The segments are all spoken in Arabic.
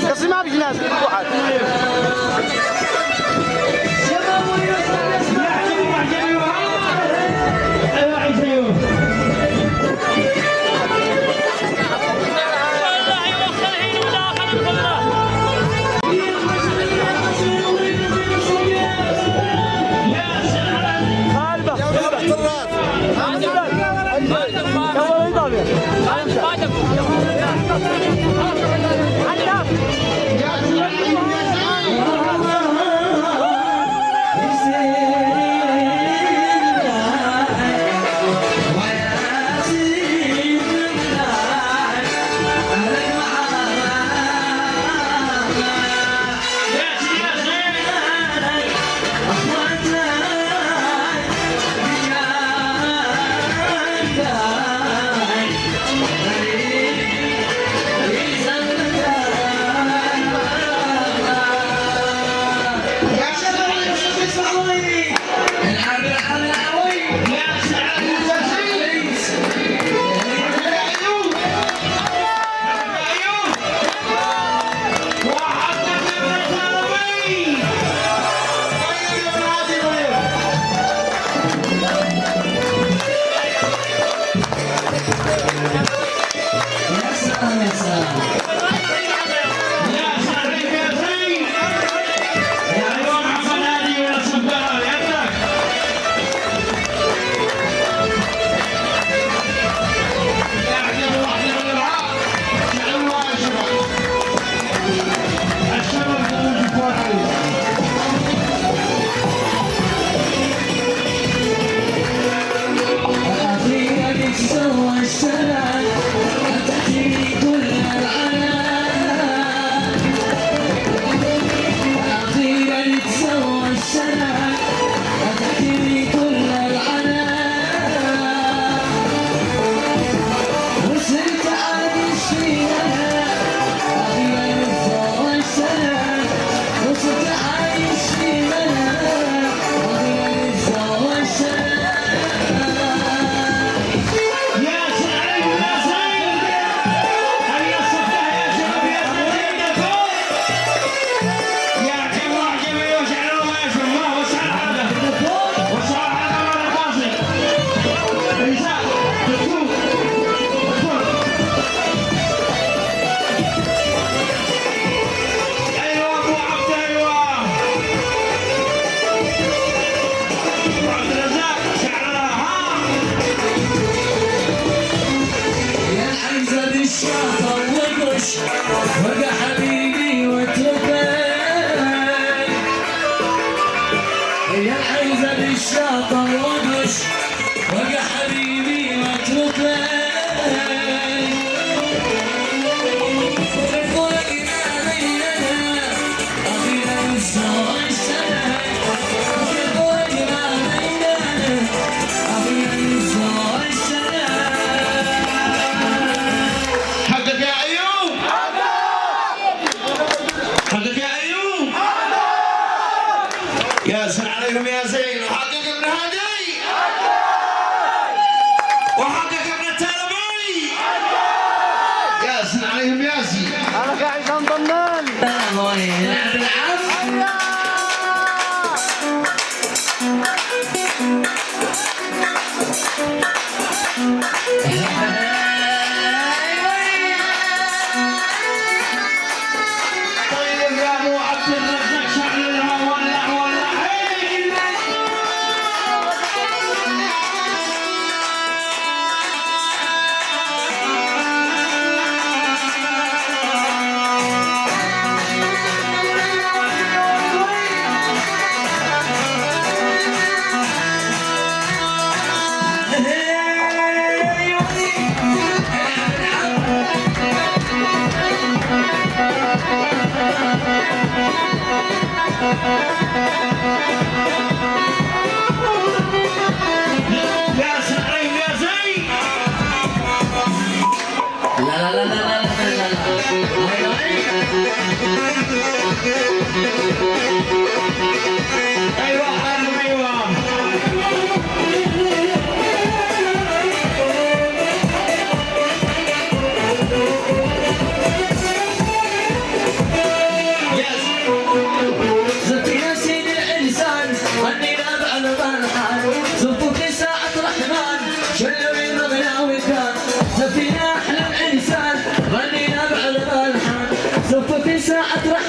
قصدي ما بيجي ناس واحد.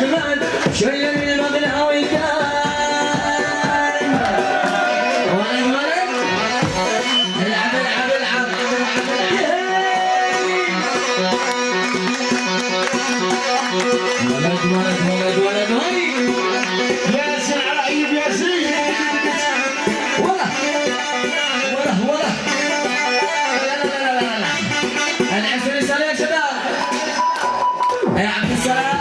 الرحمن شوية من المغنى كان ولد ولد العب العب العب ولد ولد ولد ولد ولد ياسر على ايد ياسر ولا ولا لا لا لا لا لا العب الرسالة يا شباب يا عبد السلام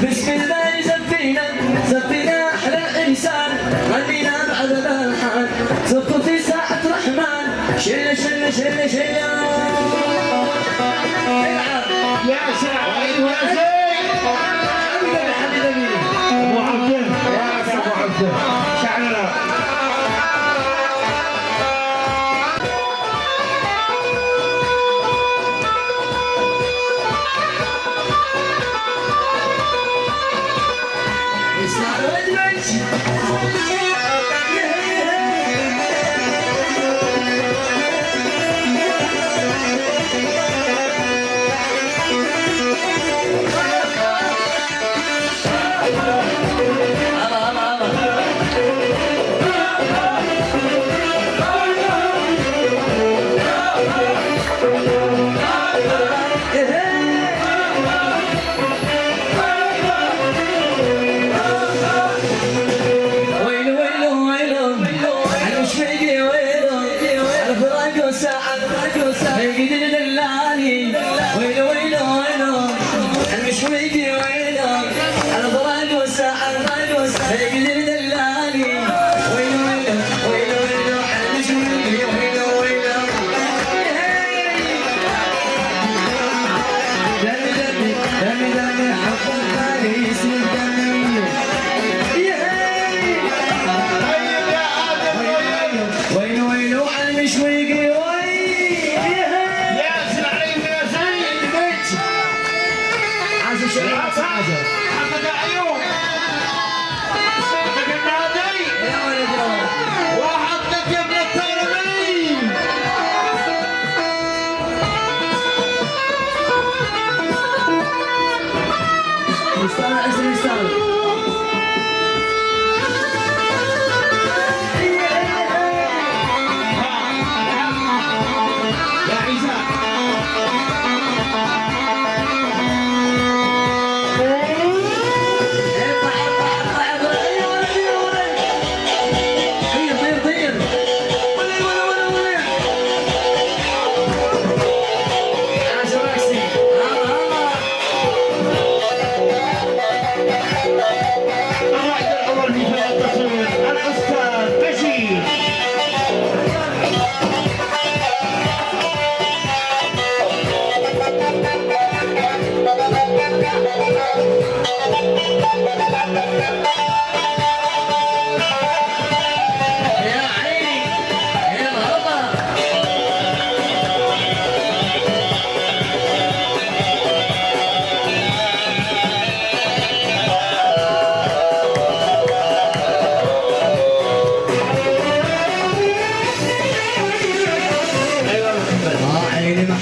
بسم الله زفينا احلى الانسان غنينا بعد الالحان صفوا في ساعة رحمن شله شله شله شله ياسر على ايد ياسر حبيبي ابو عبده يا ابو عبده شعرنا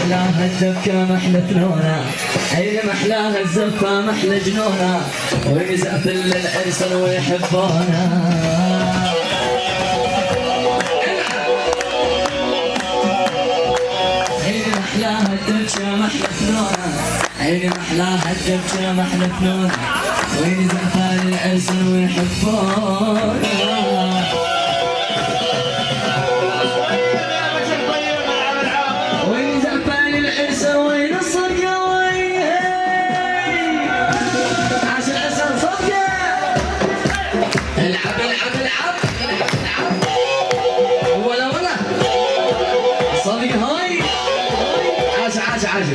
محلاها الزفة محلى فنونة عيني محلاها الزفة محلى جنونة ويزقف للعرسان ويحبونا عيني محلاها الدبشة محلى فنونة عيني محلاها الدبشة محلى فنونة ويزقف للعرسان ويحبونا العب العب العب ولا صدق هاي عاش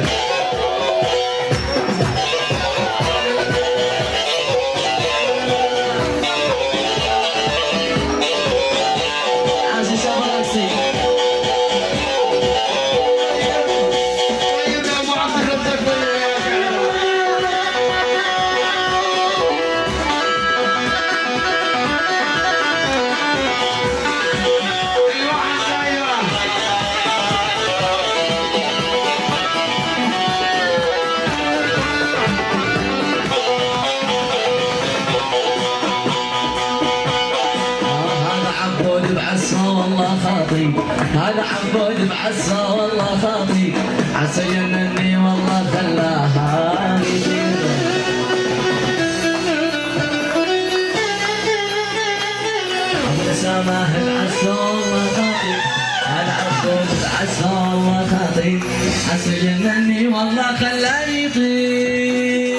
بعصا والله خاطي هذا عبود بعصا والله خاطي عسى جنني والله خلاها عبد سماه بعصا والله خاطي هذا عبود بعصا والله خاطي عسى جنني والله خلاه يطير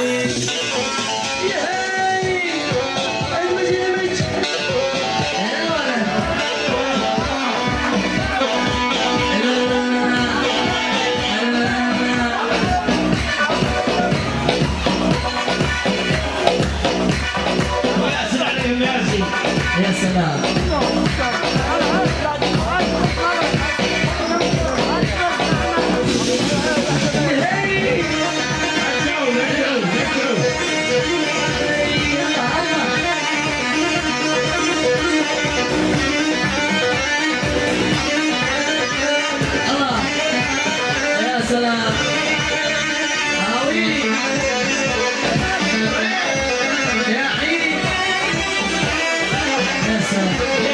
يا سلام الله يا سلام هاوي يا عيد يا سلام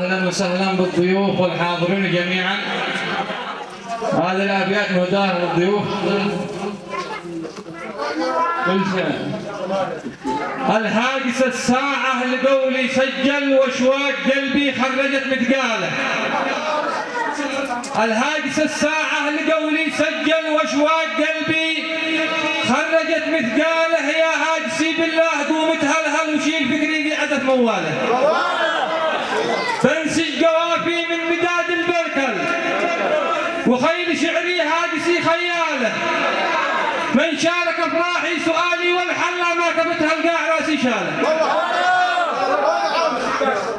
واهلا وسهلا بالضيوف والحاضرين جميعا. هذه الابيات مهداه للضيوف. كل شيء. الهاجس الساعة لقولي سجل واشواق قلبي خرجت مثقاله. الهاجس الساعة لقولي سجل واشواق قلبي خرجت مثقاله. يا هاجسي بالله قوم تهلهل وشيل فكري في عزف موالة. فانسج قوافي من مداد البركل وخيل شعري هاجسي خياله. من شارك افراحي سؤالي والحل ما كبتها القاع راسي شاله.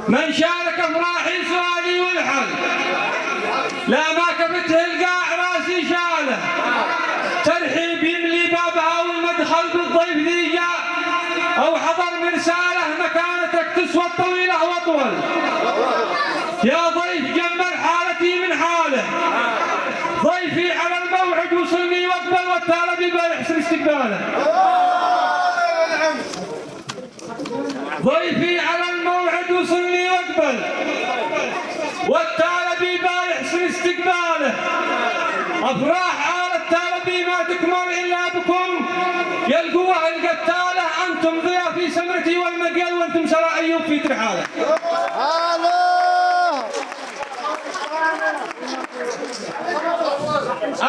من شارك افراحي سؤالي والحل لا ما كبته القاع راسي شاله. ترحيب يملي بابها والمدخل بالضيف ذي جاء او حضر مرساله. مكانتك تسوى الطويله واطول. يا ضيف جمل حالتي من حاله. ضيفي على الموعد وصلني واقبل والتالبي بيحسن استقباله. ضيفي على الموعد وصلني واقبل والتالبي بيحسن استقباله. افراح آل التالبي ما تكمل الا بكم يا القوة القتالة. انتم ضيافي سمرتي والمقيل وانتم سراء ايوب في ترحاله.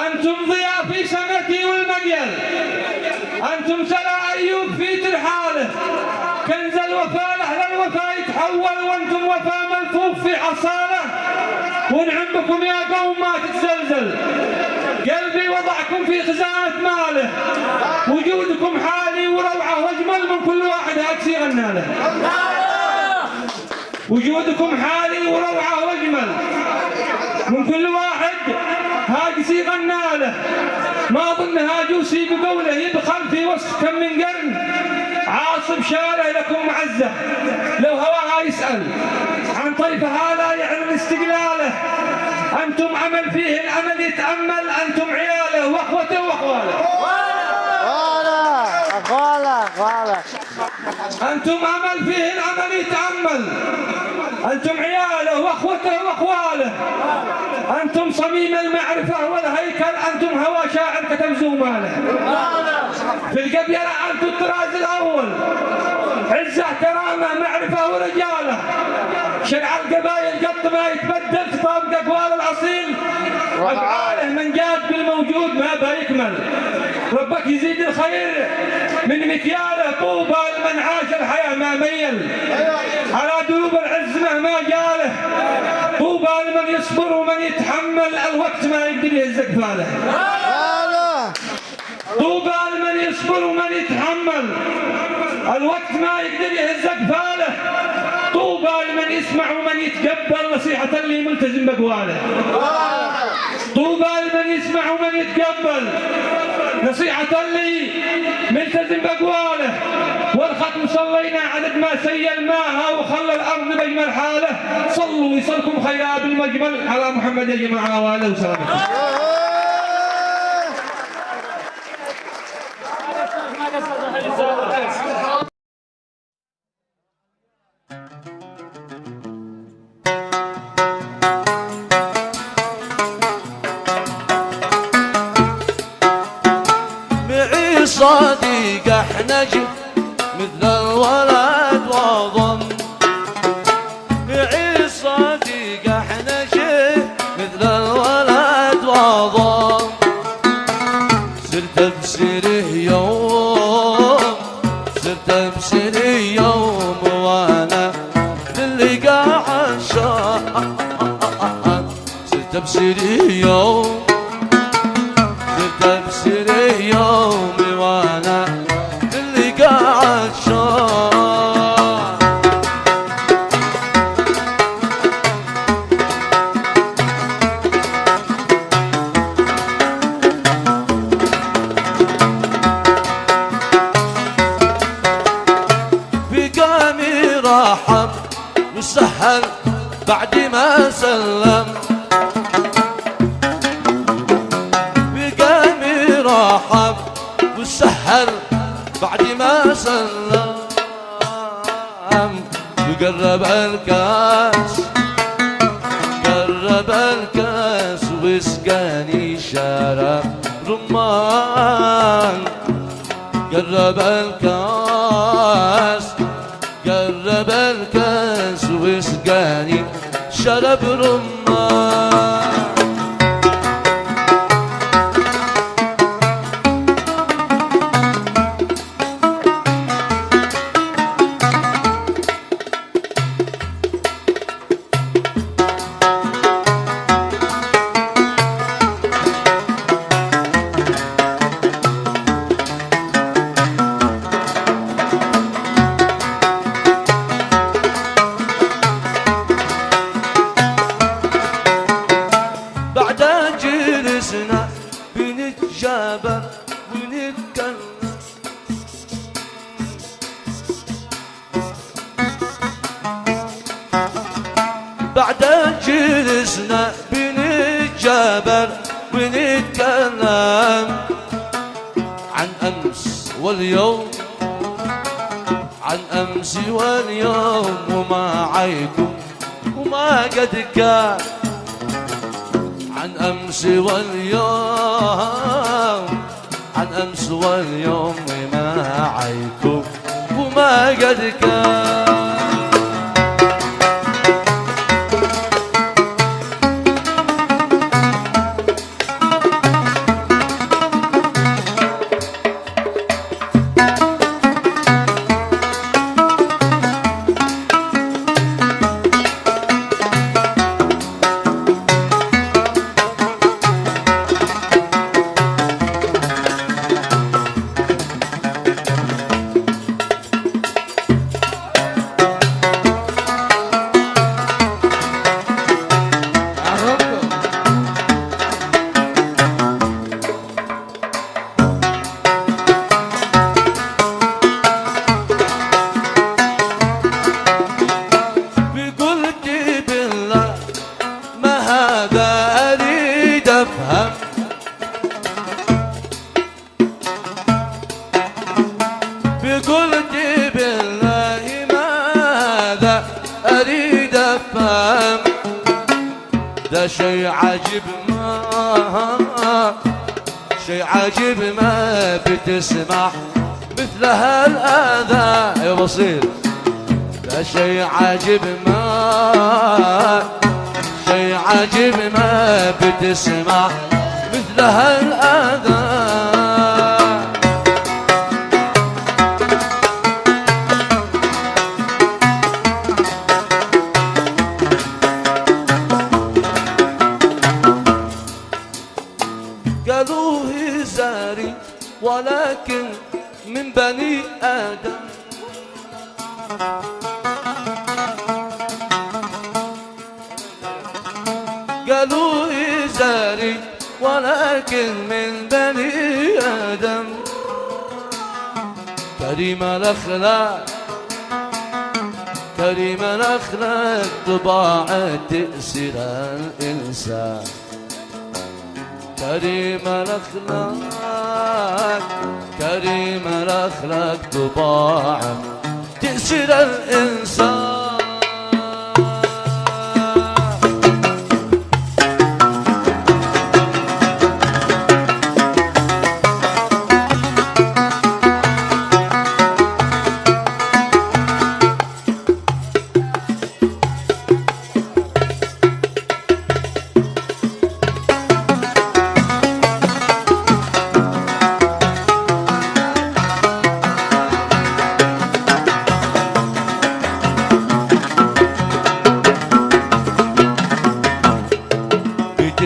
أنتم ضيافي سمرتي والمقيل أنتم سلا أيوب في ترحاله. كنز الوفاء لأهل الوفاء يتحول وأنتم وفاء ملفوف في حصاله. ونعم بكم يا قوم ما تتزلزل. قلبي وضعكم في خزانة ماله. وجودكم حالي وروعة واجمل من كل واحد هاكسي غناله. وجودكم حالي وروعة واجمل من كل واحد هاجسي غناله. ما ظن هاجوسي بقوله يبخل في وسط كم من قرن. عاصب شاله لكم معزه لو هواها يسأل عن طيفها لا يعلن استقلاله. انتم عمل فيه الامل يتأمل. انتم عياله واخوته واخواله. انتم عمل فيه الامل يتأمل. انتم عياله واخوته واخواله. انتم صميم المعرفه والهيكل. انتم هوى شاعر كتب زوماله. في القبيله انتم الطراز الاول. عزه كرامه معرفه ورجاله. شرع القبائل قط ما يتبدل. تطابق اقوال الاصيل افعاله. من جاد بالموجود ما بيكمل. ربك يزيد الخير من مكياله. طوبى لمن عاش الحياه ما ميل على دروب العز مهما جاله. طوبى لمن يصبر ومن يتحمل. الوقت ما يقدر يهز كفاله. طوبى لمن يصبر ومن يتحمل. الوقت ما يقدر يهز كفاله. طوبى لمن يسمع ومن يتقبل نصيحة اللي ملتزم بقواله. طوبى لمن يسمع ومن يتقبل نصيحة اللي ملتزم بقواله. والختم صلينا عدد ما سيل ماها وخلى الارض بجمل حاله. صلوا ويصلكم خيرا بالمجمل على محمد يا جماعه واله وسلامه. معي صديق احنجم مثل الولد وضم. معي صديق احنجم مثل الولد وضم. صرت بسره يوم صرت بسره يوم وانا للي قاعد شاق. صرت بسره يوم صرت بسره يوم وانا اللي قاعد شاق. بقامي رحب وسهل بعد ما سلم. بقامي رحب وسهل بعد ما سلم. وقرب الكاس وسقاني شرب رمان. قرب الكاس قرب الكاس وسقاني شرب رمان. جلسنا بنتجابر ونتكلم. بعد جلسنا بنتجابر ونتكلم عن أمس واليوم، عن أمس واليوم وما عيكم وما قد كان. عن أمس واليوم، عن أمس واليوم ما عيكم وما قد كان. قلت بالله ماذا أريد أفهم. ده شي عجب ما شي عجب ما بتسمع مثل هالأذى يا بصير. ده شي عجب ما شي عجب ما بتسمع مثل هالأذى. قالوا هزاري ولكن من بني آدم. قالوا هزاري ولكن من بني آدم. كريم الأخلاق كريم الأخلاق طباع تأثير الإنسان. كريم الأخلاق كريم الأخلاق طباع تأثير الإنسان.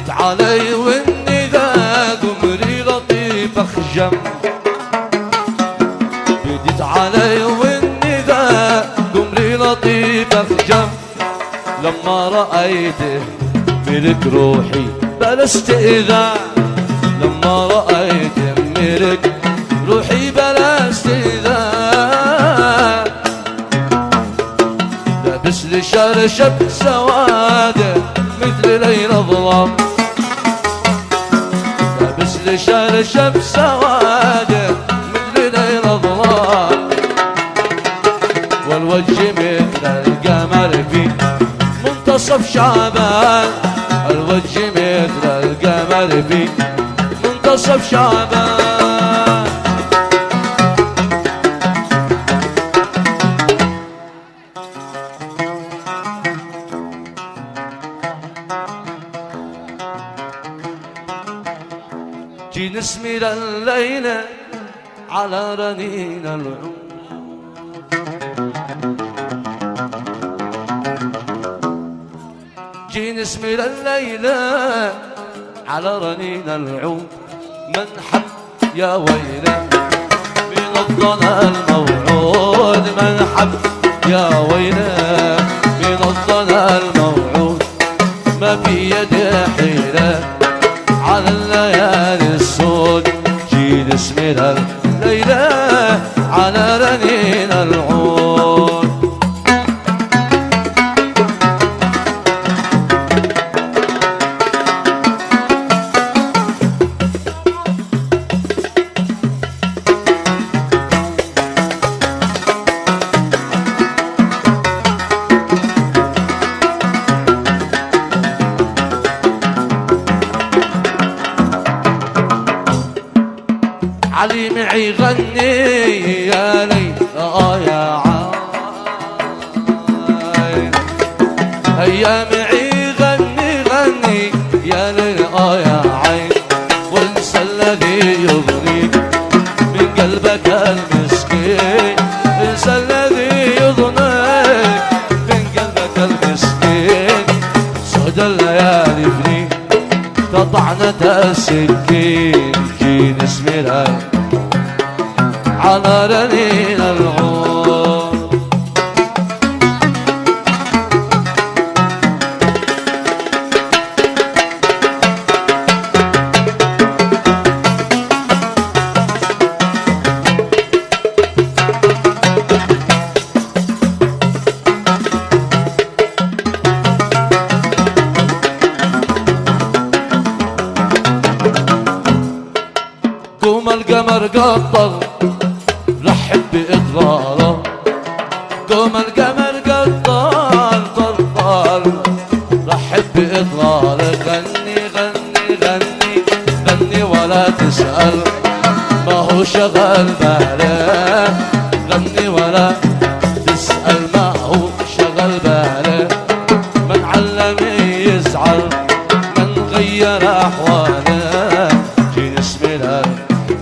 علي والنداء قمري لطيف أخجم. بديت علي والنداء قمري لطيف أخجم. لما رأيته ملك روحي بلا استئذان. لما رأيته ملك روحي بلا استئذان. لابس لي شرشب سواده مثل ليل ظلام. شرشب سواده مثل ليل ظلام. والوجه مثل القمر في منتصف شعبان. الوجه مثل القمر في منتصف شعبان. جي نسمي الليلة على رنين العود، جي نسمي الليلة على رنين العود، من حب يا ويلي من الضنا الموعود، من حب يا ويلي من الضنا الموعود، ما في يدي حيلة على الليالي السود، جي نسمي الليلة على رنين العود. علي معي غني يا ليل يا عاي، هيا معي غني غني يا ليل يا عين، وانسى الذي يغنيك من قلبك المسكين، انسى الذي يغنيك من قلبك المسكين، سود الليالي فيك كطعنة السكين، جي نسمي على رنين العود. قوم القمر قطر رحب بإطلاله، قوم القمر قطر طرطر رحب بإطلاله، غني غني غني غني ولا تسأل ما هو شغل باله، غني ولا تسأل ما هو شغل باله، من علم يزعل من غير أحواله، جي نسمي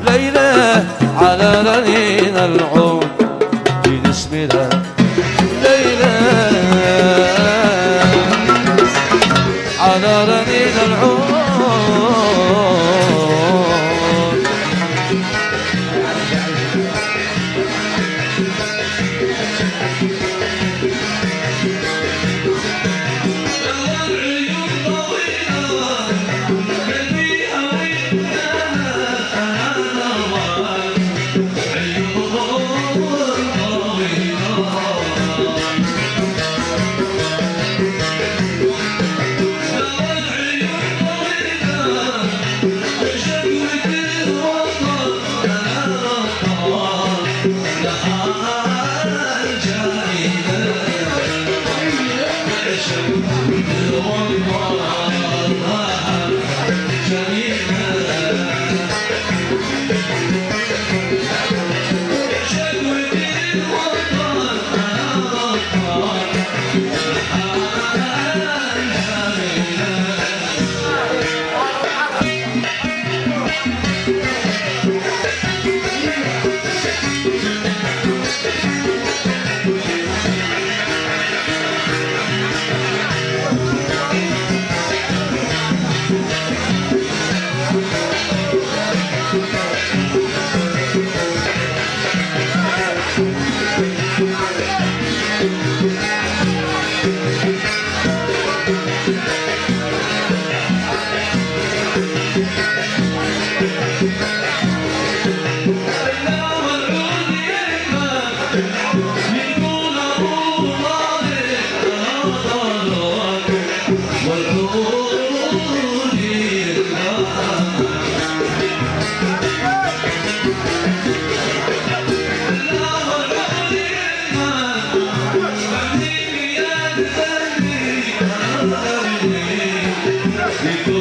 ليلة على رنين العود، جي نسمي ليلة على رنين العود. Because